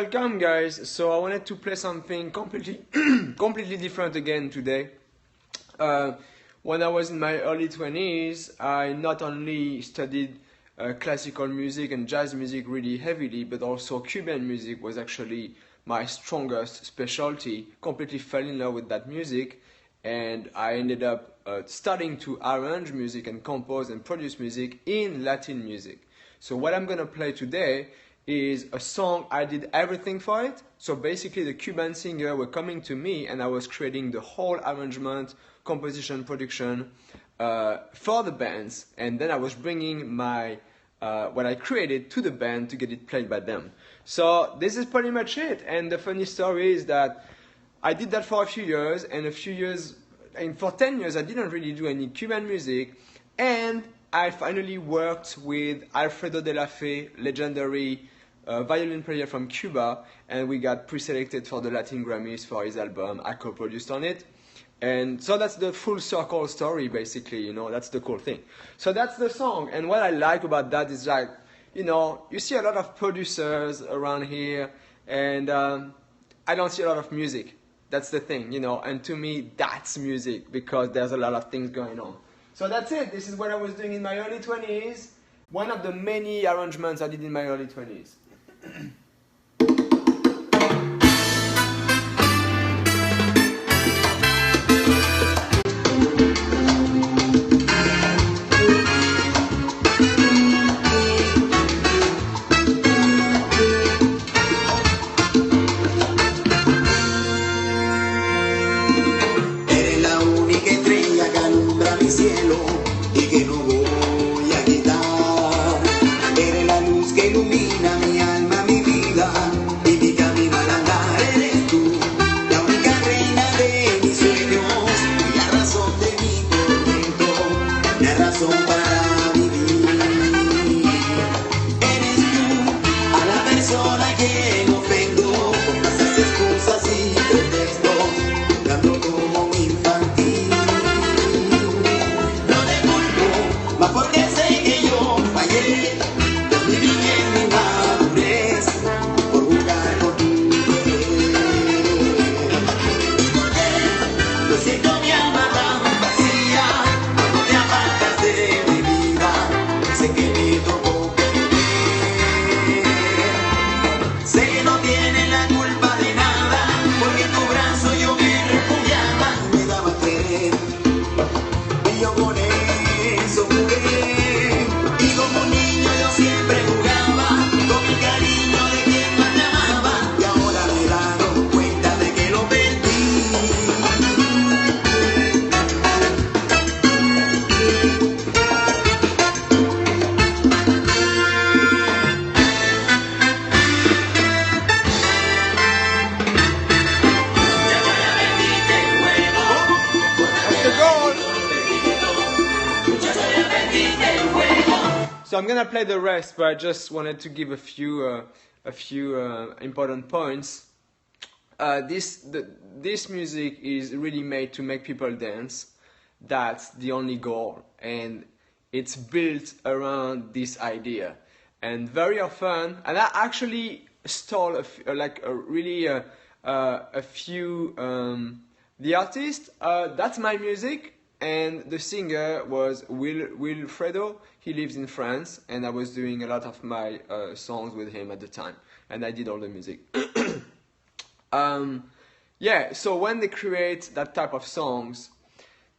welcome guys. So I wanted to play something completely completely different again today. When I was in my early 20s, I not only studied classical music and jazz music really heavily, but also Cuban music was actually my strongest specialty. Completely fell in love with that music, and I ended up starting to arrange music and compose and produce music in Latin music. So what I'm gonna play today is a song, I did everything for it. So basically the Cuban singer were coming to me and I was creating the whole arrangement, composition, production for the bands, and then I was bringing my what I created to the band to get it played by them. So this is pretty much it. And the funny story is that I did that for a few years, and for 10 years I didn't really do any Cuban music, and I finally worked with Alfredo de la Fe, legendary violin player from Cuba, and we got pre-selected for the Latin Grammys for his album. I co-produced on it. And so that's the full circle story, basically, you know, that's the cool thing. So that's the song, and what I like about that is, like, you know, you see a lot of producers around here, and I don't see a lot of music. That's the thing, you know, and to me, that's music, because there's a lot of things going on. So that's it. This is what I was doing in my early 20s. One of the many arrangements I did in my early 20s. So I'm gonna play the rest, but I just wanted to give a few important points. This music is really made to make people dance. That's the only goal, and it's built around this idea. And very often, and I actually stole a few. The artist, that's my music. And the singer was Wilfredo. He lives in France, and I was doing a lot of my songs with him at the time, and I did all the music. Yeah, so when they create that type of songs,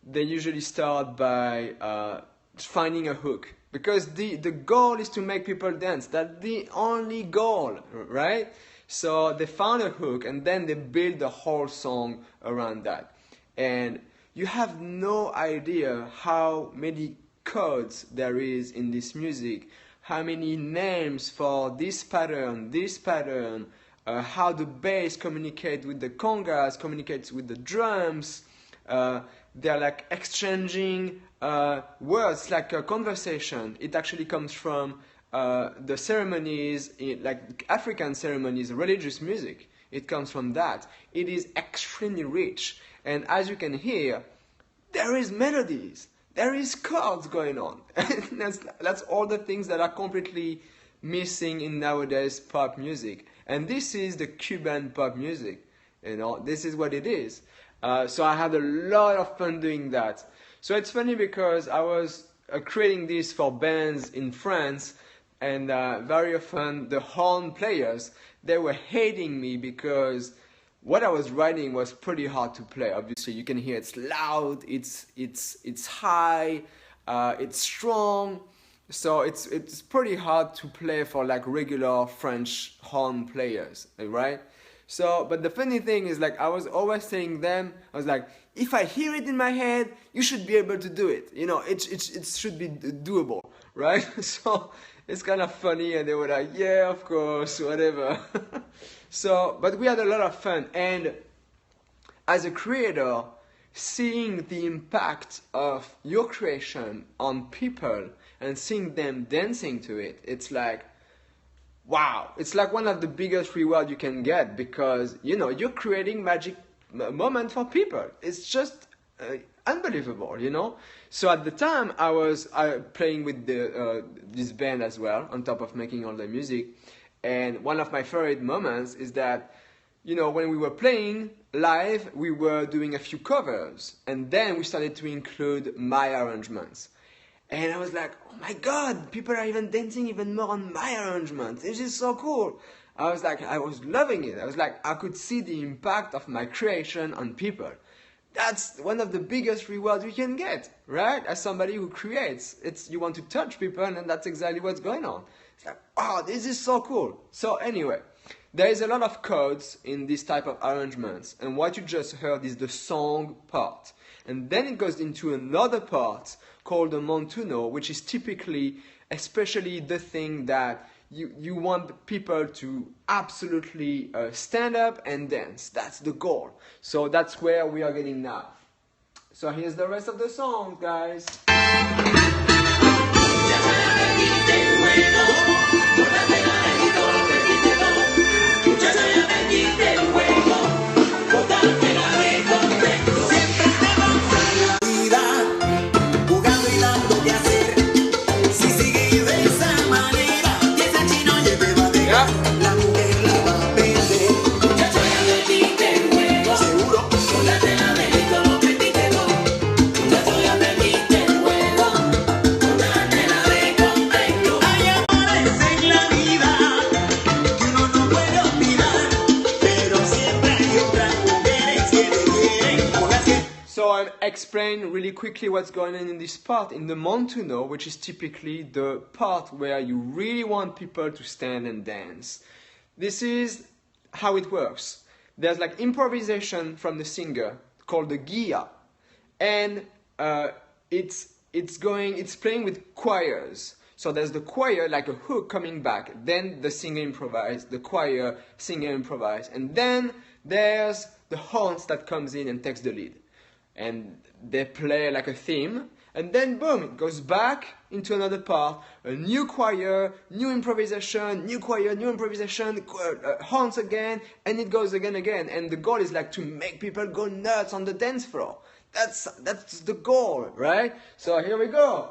they usually start by finding a hook, because the goal is to make people dance. That's the only goal, right? So they found a hook, and then they build the whole song around that. And you have no idea how many codes there is in this music, how many names for this pattern, how the bass communicates with the congas, communicates with the drums. They're like exchanging words, like a conversation. It actually comes from the ceremonies, like African ceremonies, religious music. It comes from that. It is extremely rich. And as you can hear, there is melodies, there is chords going on. That's all the things that are completely missing in nowadays pop music. And this is the Cuban pop music. You know, this is what it is. So I had a lot of fun doing that. So it's funny because I was creating this for bands in France, and very often the horn players, they were hating me because what I was writing was pretty hard to play. Obviously, you can hear it's loud, it's high, it's strong. So it's pretty hard to play for like regular French horn players, right? So, but the funny thing is, like, I was always telling them, I was like, if I hear it in my head, you should be able to do it. You know, it should be doable, right? So it's kind of funny, and they were like, yeah, of course, whatever. So, but we had a lot of fun, and as a creator, seeing the impact of your creation on people and seeing them dancing to it, it's like, wow, it's like one of the biggest rewards you can get, because, you know, you're creating magic moment for people. It's just unbelievable, you know. So at the time, I was playing with this band as well, on top of making all the music. And one of my favorite moments is that, you know, when we were playing live, we were doing a few covers, and then we started to include my arrangements. And I was like, oh my God, people are even dancing even more on my arrangements. This is so cool. I was like, I was loving it. I was like, I could see the impact of my creation on people. That's one of the biggest rewards you can get, right? As somebody who creates, you want to touch people, and that's exactly what's going on. It's like, oh, this is so cool. So anyway, there is a lot of codes in this type of arrangements, and what you just heard is the song part. And then it goes into another part called the montuno, which is typically, especially the thing that you want people to absolutely stand up and dance. That's the goal. So that's where we are getting now. So here's the rest of the song, guys. Explain really quickly what's going on in this part, in the montuno, which is typically the part where you really want people to stand and dance. This is how it works. There's like improvisation from the singer called the gia, and it's playing with choirs. So there's the choir, like a hook coming back, then the singer improvise, the choir, singer improvise, and then there's the horns that comes in and takes the lead. And they play like a theme, and then boom, it goes back into another part, a new choir, new improvisation, new choir, new improvisation, horns again, and it goes again, and the goal is like to make people go nuts on the dance floor. That's the goal, right? So here we go.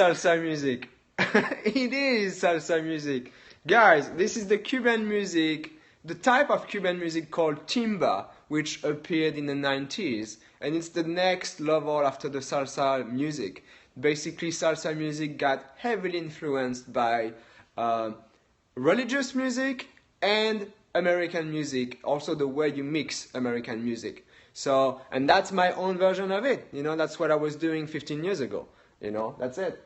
salsa music. It is salsa music. Guys, this is the Cuban music, the type of Cuban music called timba, which appeared in the 90s. And it's the next level after the salsa music. Basically, salsa music got heavily influenced by religious music and American music, also the way you mix American music. So, and that's my own version of it. You know, that's what I was doing 15 years ago. You know, that's it.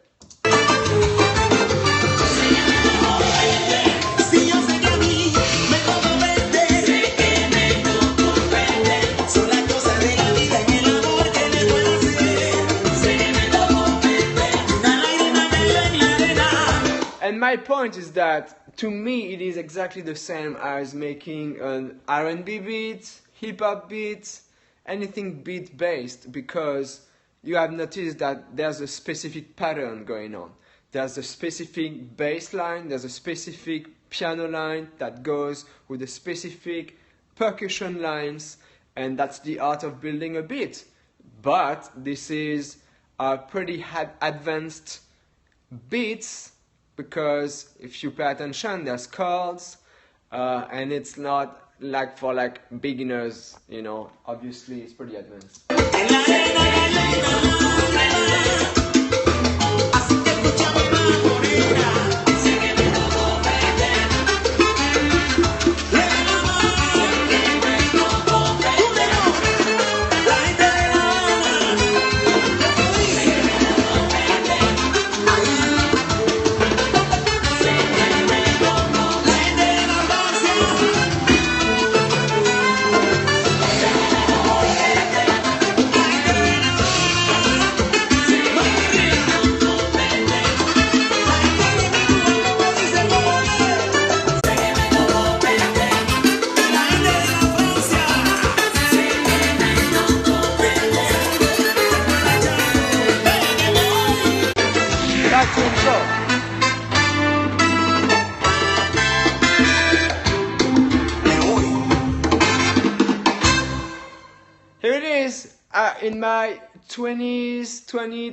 And my point is that, to me, it is exactly the same as making an R&B beat, hip-hop beat, anything beat-based, because you have noticed that there's a specific pattern going on. There's a specific bass line, there's a specific piano line that goes with the specific percussion lines, and that's the art of building a beat. But this is pretty advanced beats, because if you pay attention, there's chords, and it's not like for like beginners, you know. Obviously, it's pretty advanced. Here it is, in my 20s,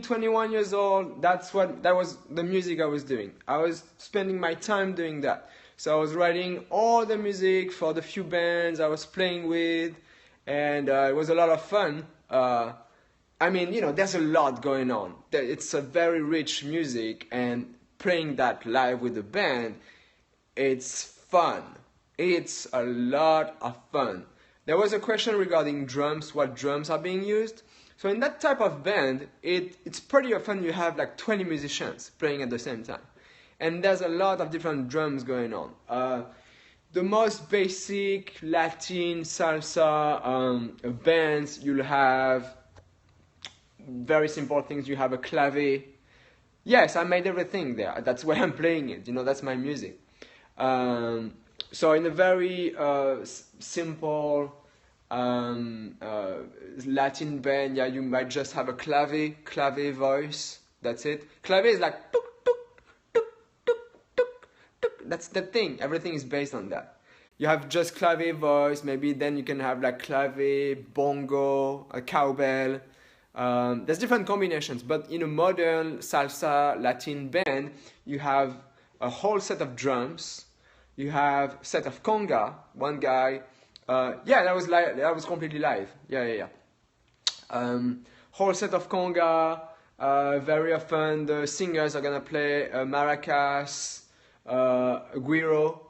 21 years old, that was the music I was doing. I was spending my time doing that. So I was writing all the music for the few bands I was playing with, and it was a lot of fun. I mean, you know, there's a lot going on. It's a very rich music, and playing that live with the band, it's fun. It's a lot of fun. There was a question regarding drums, what drums are being used. So in that type of band, it's pretty often you have like 20 musicians playing at the same time. And there's a lot of different drums going on. The most basic Latin salsa bands, you'll have very simple things. You have a clave. Yes, I made everything there. That's why I'm playing it. You know, that's my music. So in a very simple Latin band, yeah, you might just have a clave voice. That's it. Clave is like tuk, tuk, tuk, tuk, tuk, tuk. That's the thing. Everything is based on that. You have just clave voice. Maybe then you can have like clave, bongo, a cowbell. There's different combinations, but in a modern salsa Latin band, you have a whole set of drums. You have a set of conga, one guy. Yeah, that was live. That was completely live. Yeah. Whole set of conga. Very often the singers are gonna play maracas, guiro,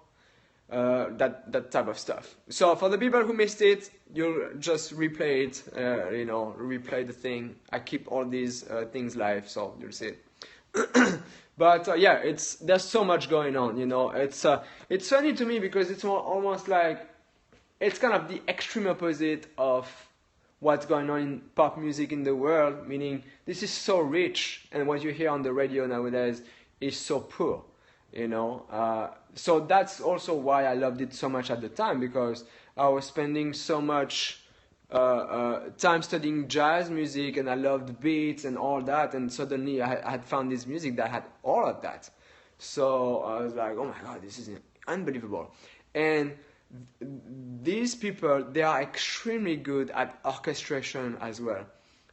that type of stuff. So for the people who missed it, you'll just replay it. Replay the thing. I keep all these things live, so you'll see it. But yeah, there's so much going on, you know. It's funny to me because it's almost like it's kind of the extreme opposite of what's going on in pop music in the world. Meaning this is so rich, and what you hear on the radio nowadays is so poor, you know. So that's also why I loved it so much at the time, because I was spending so much time studying jazz music, and I loved beats and all that, and suddenly I had found this music that had all of that. So I was like, oh my god, this is unbelievable. And these people, they are extremely good at orchestration as well.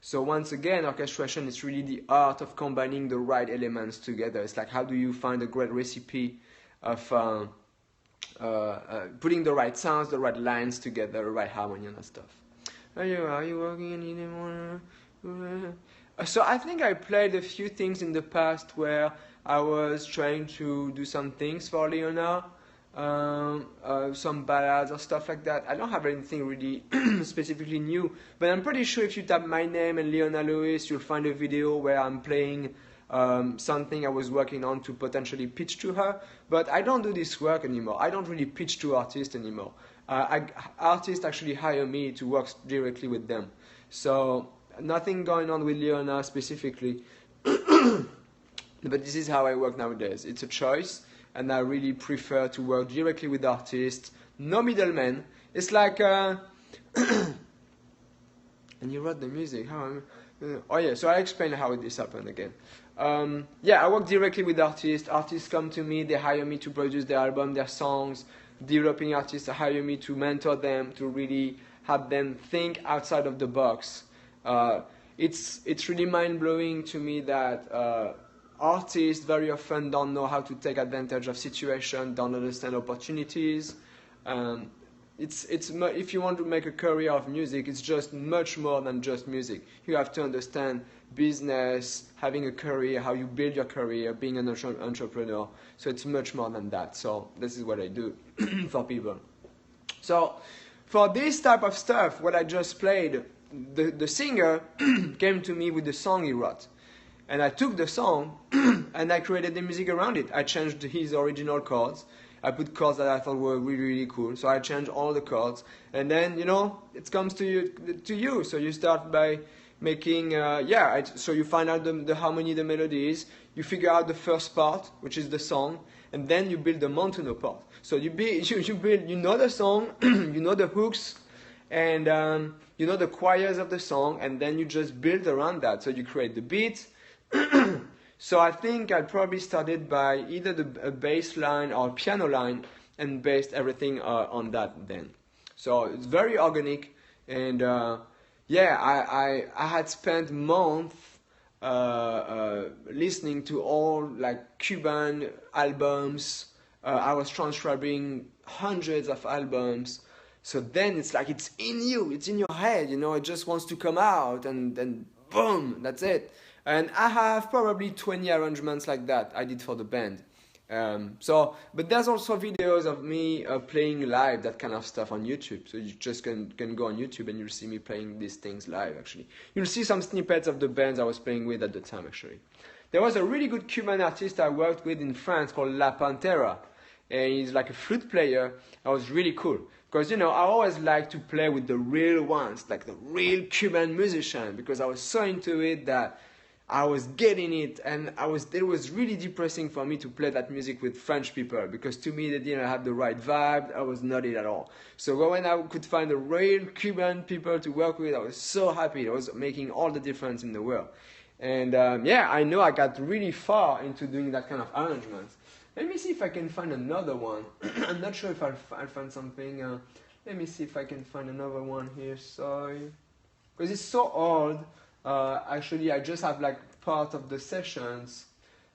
So once again, orchestration is really the art of combining the right elements together. It's like, how do you find a great recipe of putting the right sounds, the right lines together, the right harmony and that stuff. Are you working in the morning? So I think I played a few things in the past where I was trying to do some things for Leona, some ballads or stuff like that. I don't have anything really specifically new, but I'm pretty sure if you type my name and Leona Lewis, you'll find a video where I'm playing something I was working on to potentially pitch to her. But I don't do this work anymore. I don't really pitch to artists anymore. Artists actually hire me to work directly with them. So nothing going on with Leona specifically. But this is how I work nowadays. It's a choice, and I really prefer to work directly with artists, no middlemen. It's like, and you wrote the music. Oh yeah, so I explain how this happened again. Yeah, I work directly with artists. Artists come to me, they hire me to produce their album, their songs. Developing artists hire me to mentor them, to really have them think outside of the box. It's really mind-blowing to me that artists very often don't know how to take advantage of situations, don't understand opportunities. If you want to make a career of music, it's just much more than just music. You have to understand business, having a career, how you build your career, being an entrepreneur. So it's much more than that. So this is what I do for people. So for this type of stuff, what I just played, the singer came to me with the song he wrote. And I took the song and I created the music around it. I changed his original chords. I put chords that I thought were really, really cool. So I changed all the chords. And then, you know, it comes to you. So you start by making, so you find out the harmony, the melodies. You figure out the first part, which is the song. And then you build the montuno part. So you know the song, you know the hooks, and you know the choirs of the song. And then you just build around that. So you create the beat. So I think I probably started by either a bass line or piano line and based everything on that then. So it's very organic, and I had spent months listening to all like Cuban albums. I was transcribing hundreds of albums. So then it's like it's in you, it's in your head, you know, it just wants to come out, and then boom, that's it. And I have probably 20 arrangements like that I did for the band. But there's also videos of me playing live, that kind of stuff on YouTube. So you just can go on YouTube and you'll see me playing these things live, actually. You'll see some snippets of the bands I was playing with at the time, actually. There was a really good Cuban artist I worked with in France called La Pantera. And he's like a flute player. That was really cool. Because, you know, I always like to play with the real ones, like the real Cuban musician, because I was so into it that I was getting it, and it was really depressing for me to play that music with French people, because to me they didn't have the right vibe. I was not it at all. So when I could find the real Cuban people to work with, I was so happy. It was making all the difference in the world. And I know I got really far into doing that kind of arrangements. Let me see if I can find another one. I'm not sure if I'll find something. Let me see if I can find another one here. Sorry, because it's so old. Actually, I just have like part of the sessions.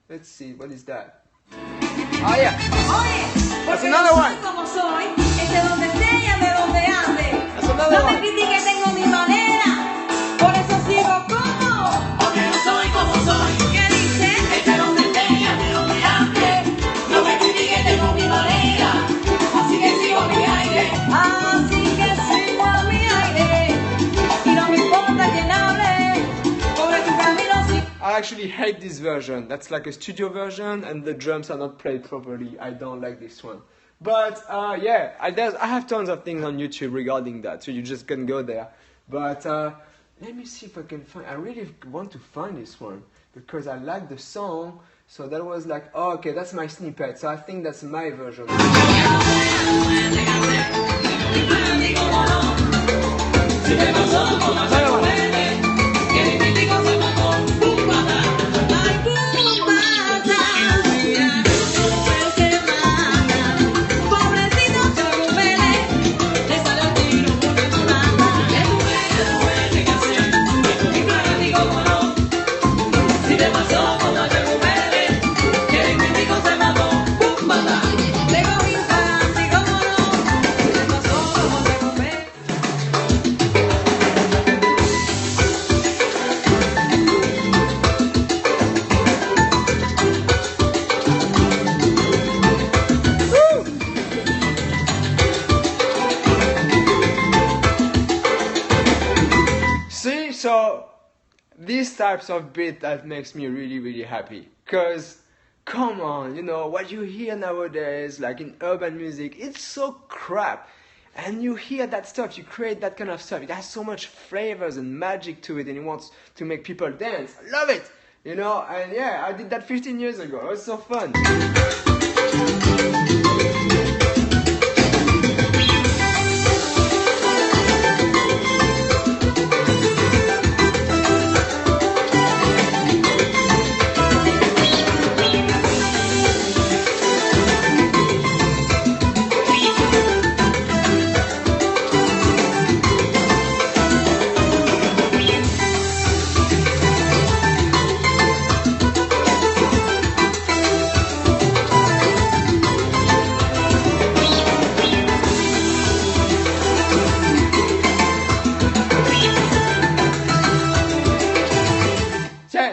Let's see, what is that? Oh yeah, that's another one. That's another one. I actually hate this version. That's like a studio version, and the drums are not played properly. I don't like this one. But I have tons of things on YouTube regarding that, so you just can go there. But let me see if I can find. I really want to find this one because I like the song. So that was like, oh, okay, that's my snippet. So I think that's my version. So these types of beat that makes me really, really happy. Cause come on, you know, what you hear nowadays, like in urban music, it's so crap. And you hear that stuff, you create that kind of stuff. It has so much flavors and magic to it, and it wants to make people dance. I love it, you know. And yeah, I did that 15 years ago. It was so fun.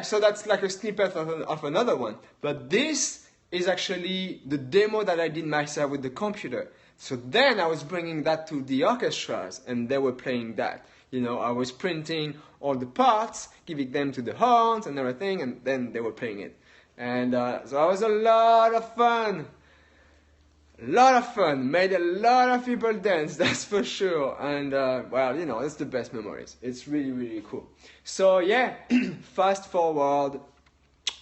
So that's like a snippet of another one. But this is actually the demo that I did myself with the computer. So then I was bringing that to the orchestras, and they were playing that. You know, I was printing all the parts, giving them to the horns and everything, and then they were playing it. And so it was a lot of fun. A lot of fun, made a lot of people dance, that's for sure. And well, you know, it's the best memories. It's really, really cool. So yeah, fast forward,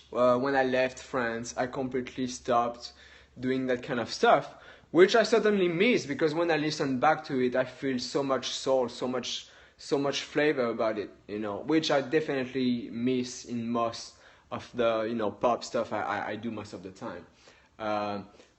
when I left France, I completely stopped doing that kind of stuff, which I certainly miss, because when I listen back to it, I feel so much soul, so much flavor about it, you know, which I definitely miss in most of the, you know, pop stuff I do most of the time.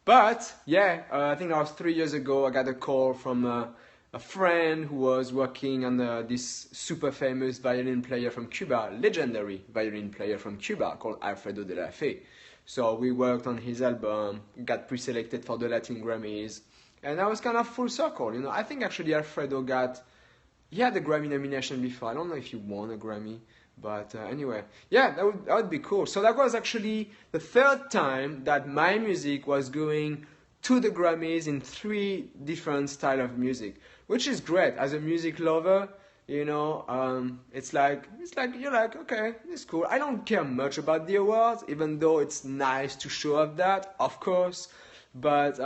But yeah, I think that was 3 years ago. I got a call from a friend who was working on this super famous violin player from Cuba, legendary violin player from Cuba called Alfredo de la Fe. So we worked on his album, got pre-selected for the Latin Grammys, and that was kind of full circle. You know, I think actually Alfredo he had a Grammy nomination before. I don't know if he won a Grammy. But anyway, yeah, that would be cool. So that was actually the third time that my music was going to the Grammys in 3 different styles of music, which is great. As a music lover, you know, it's like you're like, okay, it's cool. I don't care much about the awards, even though it's nice to show off that, of course. But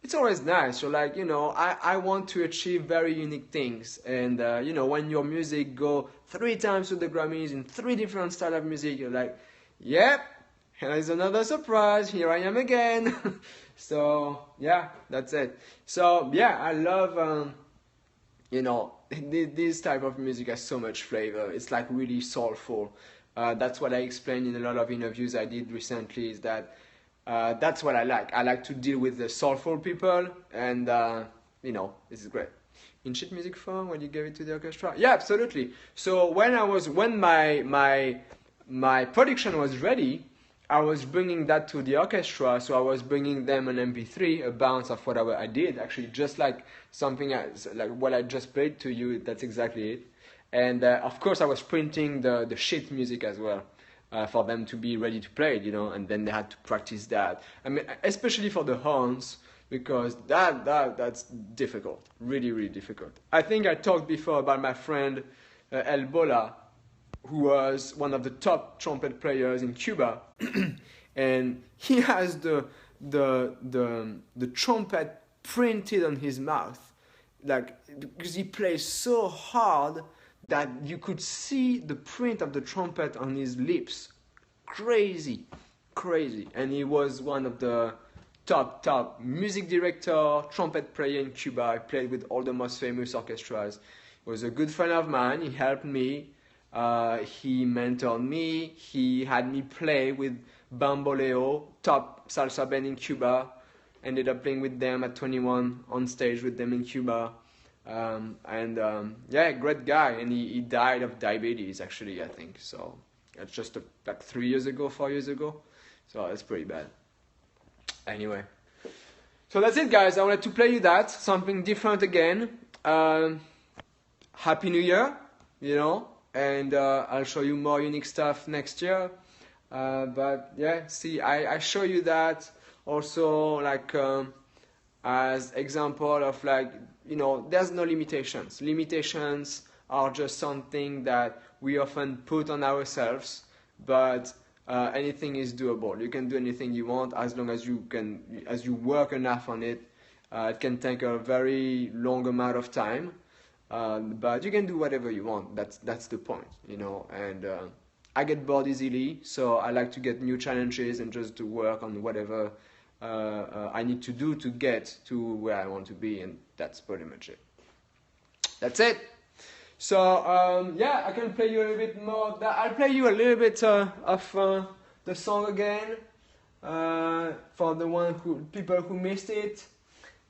it's always nice. So like, you know, I want to achieve very unique things. And, you know, when your music go 3 times to the Grammys in 3 different styles of music, you're like, yep, here is another surprise. Here I am again. So, yeah, that's it. So, yeah, I love, you know, this type of music has so much flavor. It's like really soulful. That's what I explained in a lot of interviews I did recently, is that that's what I like. I like to deal with the soulful people, and you know, this is great. In sheet music form, when you gave it to the orchestra, yeah, absolutely. So when my production was ready, I was bringing that to the orchestra. So I was bringing them an MP3, a bounce of whatever I did, actually, just like something like what I just played to you. That's exactly it. And of course, I was printing the sheet music as well. For them to be ready to play it, you know, and then they had to practice that. I mean, especially for the horns, because that's difficult, really, really difficult. I think I talked before about my friend El Bola, who was one of the top trumpet players in Cuba, and he has the trumpet printed on his mouth, like, because he plays so hard that you could see the print of the trumpet on his lips. Crazy. And he was one of the top music director, trumpet player in Cuba. He played with all the most famous orchestras. He was a good friend of mine. He helped me. He mentored me. He had me play with Bamboleo, top salsa band in Cuba. Ended up playing with them at 21, on stage with them in Cuba. Yeah, great guy, and he died of diabetes, actually, I think. So that's just like 4 years ago. So that's pretty bad. Anyway, so that's it, guys. I wanted to play you that, something different again. Happy New Year, you know, and I'll show you more unique stuff next year. But yeah, see, I show you that also, like, as example of, like, you know, there's no limitations. Limitations are just something that we often put on ourselves, but anything is doable. You can do anything you want as long as you work enough on it. It can take a very long amount of time, but you can do whatever you want. That's the point, And I get bored easily, so I like to get new challenges and just to work on whatever I need to do to get to where I want to be, and that's pretty much it. That's it. So yeah, I can play you a little bit more. I'll play you a little bit of the song again for the people who missed it,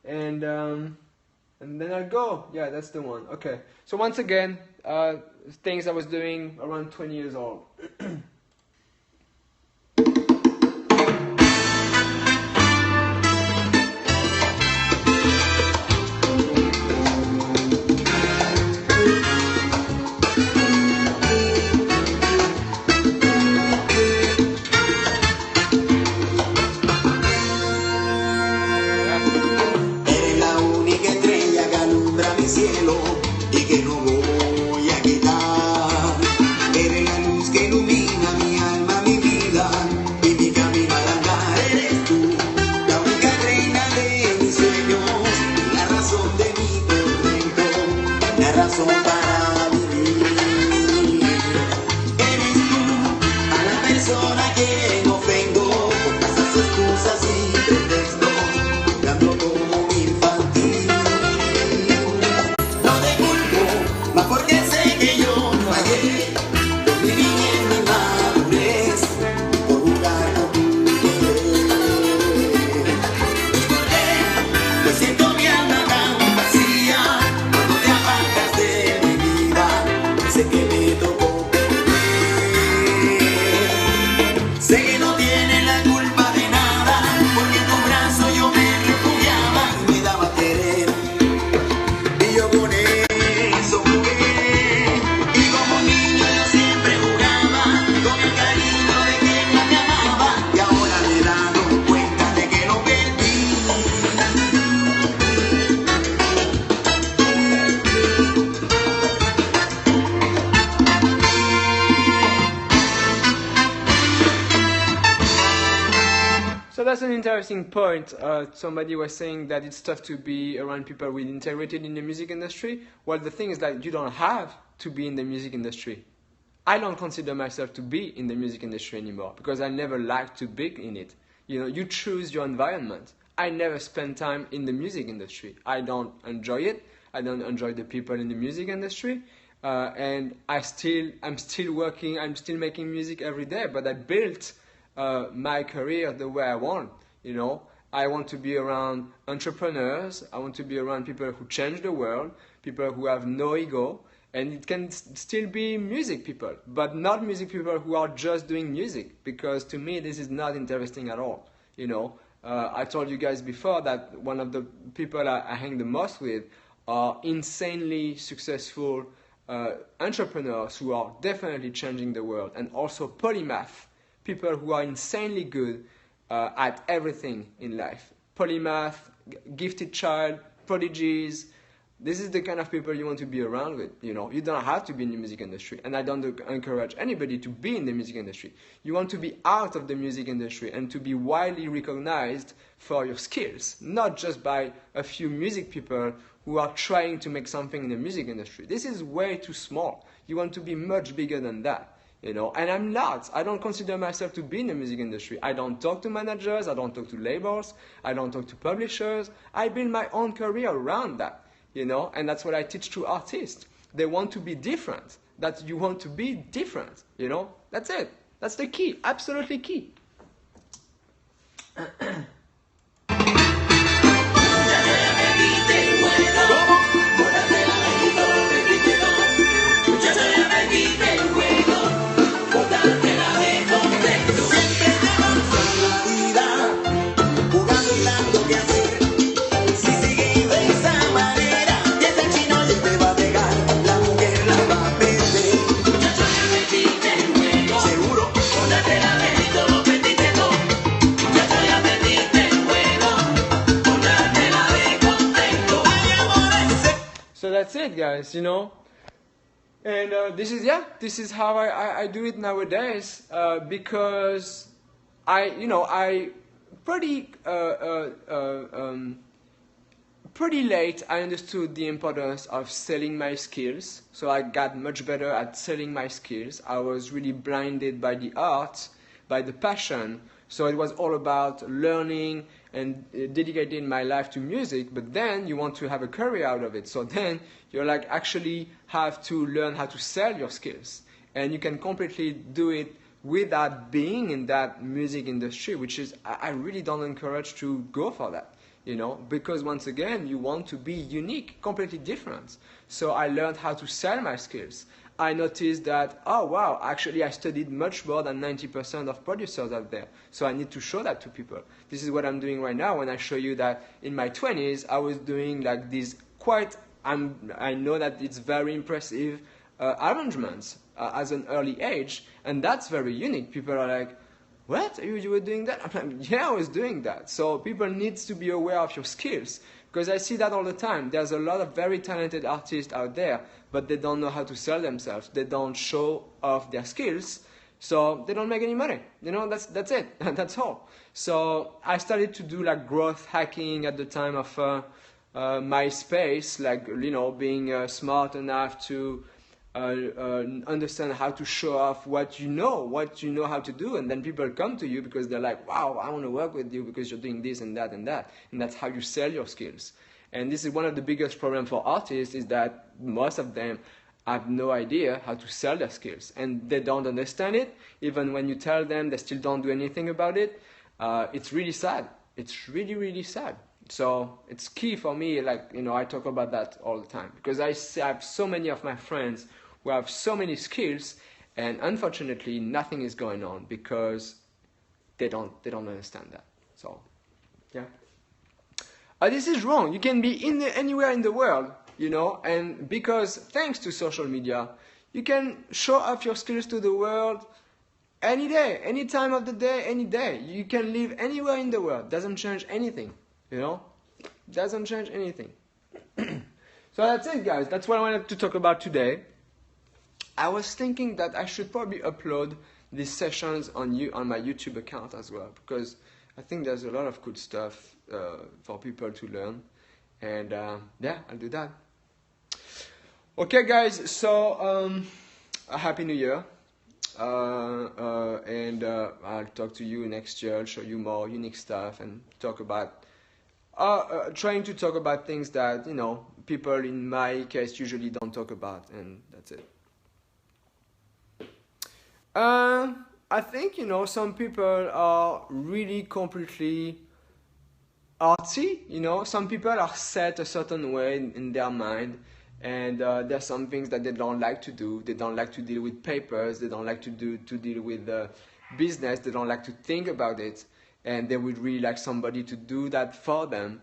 and then I'll go. Yeah, that's the one. Okay. So once again, things I was doing around 20 years old. Y que no voy a quitar. Eres la luz que ilumina mi alma, mi vida y mi camino al andar. Eres tú, la única reina de mis sueños, la razón de mi tormento, la razón para vivir. Eres tú, a la persona que no ofendo con tantas excusas y pretextos, dando como infantil. Porque sé que yo fallé con mi niñez y mi madurez por jugar con tu querer. ¿Y por qué me siento mi alma tan vacía cuando te apartas de mi vida? Sé que me tocó perder. Sé que no tienes la culpa de nada, porque en tu brazo yo me refugiaba y me daba a querer. Y yo con eso jugué. So that's an interesting point. Somebody was saying that it's tough to be around people with integrated in the music industry. Well, the thing is that you don't have to be in the music industry. I don't consider myself to be in the music industry anymore because I never liked to be in it. You choose your environment. I never spend time in the music industry. I don't enjoy it. I don't enjoy the people in the music industry. And I'm still working. I'm still making music every day. But I built my career the way I want. I want to be around entrepreneurs. I want to be around people who change the world, people who have no ego, and it can still be music people, but not music people who are just doing music, because to me this is not interesting at all. I told you guys before that one of the people I hang the most with are insanely successful entrepreneurs who are definitely changing the world, and also polymath. People who are insanely good at everything in life. Polymath, gifted child, prodigies. This is the kind of people you want to be around with. You don't have to be in the music industry. And I don't encourage anybody to be in the music industry. You want to be out of the music industry and to be widely recognized for your skills. Not just by a few music people who are trying to make something in the music industry. This is way too small. You want to be much bigger than that. And I'm not. I don't consider myself to be in the music industry. I don't talk to managers. I don't talk to labels. I don't talk to publishers. I build my own career around that, and that's what I teach to artists. They want to be different. That you want to be different, That's it. That's the key. Absolutely key. So that's it, guys, this is how I do it nowadays, because I pretty pretty late I understood the importance of selling my skills. So I got much better at selling my skills. I was really blinded by the art, by the passion. So it was all about learning and dedicating my life to music, but then you want to have a career out of it. So then you're like actually have to learn how to sell your skills. And you can completely do it without being in that music industry, which is, I really don't encourage to go for that, because once again, you want to be unique, completely different. So I learned how to sell my skills. I noticed that, oh wow, actually I studied much more than 90% of producers out there. So I need to show that to people. This is what I'm doing right now when I show you that in my 20s, I was doing like these I know that it's very impressive arrangements as an early age, and that's very unique. People are like, what? You were doing that? I'm like, yeah, I was doing that. So people need to be aware of your skills, because I see that all the time. There's a lot of very talented artists out there, but they don't know how to sell themselves. They don't show off their skills, so they don't make any money. That's it. That's all. So I started to do like growth hacking at the time of MySpace, like being smart enough to understand how to show off what you know how to do, and then people come to you because they're like, wow, I want to work with you because you're doing this and that and that, and that's how you sell your skills. And this is one of the biggest problems for artists, is that most of them have no idea how to sell their skills, and they don't understand it. Even when you tell them, they still don't do anything about it. It's really sad. It's really, really sad. So it's key for me, I talk about that all the time, because I have so many of my friends who have so many skills, and unfortunately nothing is going on because they don't understand that. So yeah, this is wrong. You can be anywhere in the world, and because thanks to social media, you can show off your skills to the world any day, any time of the day, any day. You can live anywhere in the world. Doesn't change anything. Doesn't change anything. So that's it, guys. That's what I wanted to talk about today. I was thinking that I should probably upload these sessions on my YouTube account as well, because I think there's a lot of good stuff for people to learn. And yeah, I'll do that. Okay, guys. So a happy New Year. And I'll talk to you next year. I'll show you more unique stuff and talk about trying to talk about things that people in my case usually don't talk about, and that's it. I think some people are really completely artsy. Some people are set a certain way in their mind, and there's some things that they don't like to do. They don't like to deal with papers. They don't like to deal with business. They don't like to think about it, and they would really like somebody to do that for them.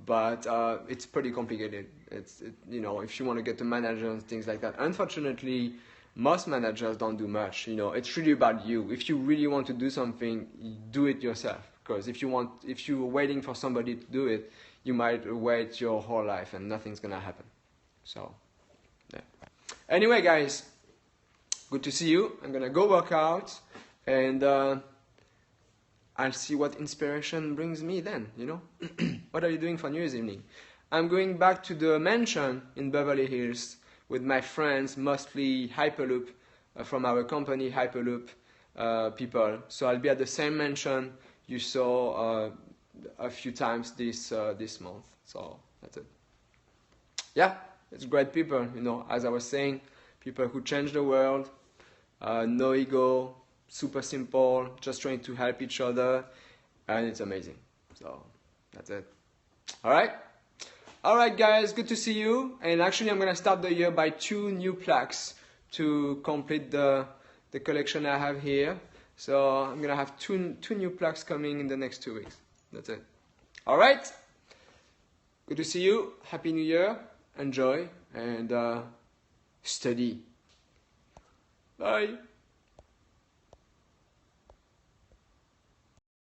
But it's pretty complicated. If you want to get a manager and things like that, unfortunately, most managers don't do much. It's really about you. If you really want to do something, do it yourself. Because if you're waiting for somebody to do it, you might wait your whole life and nothing's gonna happen. So, yeah. Anyway, guys, good to see you. I'm gonna go work out, and I'll see what inspiration brings me then. What are you doing for New Year's evening? I'm going back to the mansion in Beverly Hills with my friends, mostly Hyperloop, from our company Hyperloop people. So I'll be at the same mansion you saw a few times this month. So that's it. Yeah, it's great people, as I was saying, people who change the world, no ego, super simple, just trying to help each other, and it's amazing. So that's it. All right, guys, good to see you. And actually, I'm gonna start the year by 2 new plaques to complete the collection I have here. So I'm gonna have two new plaques coming in the next 2 weeks. That's it. All right. Good to see you. Happy New Year. Enjoy and study. Bye.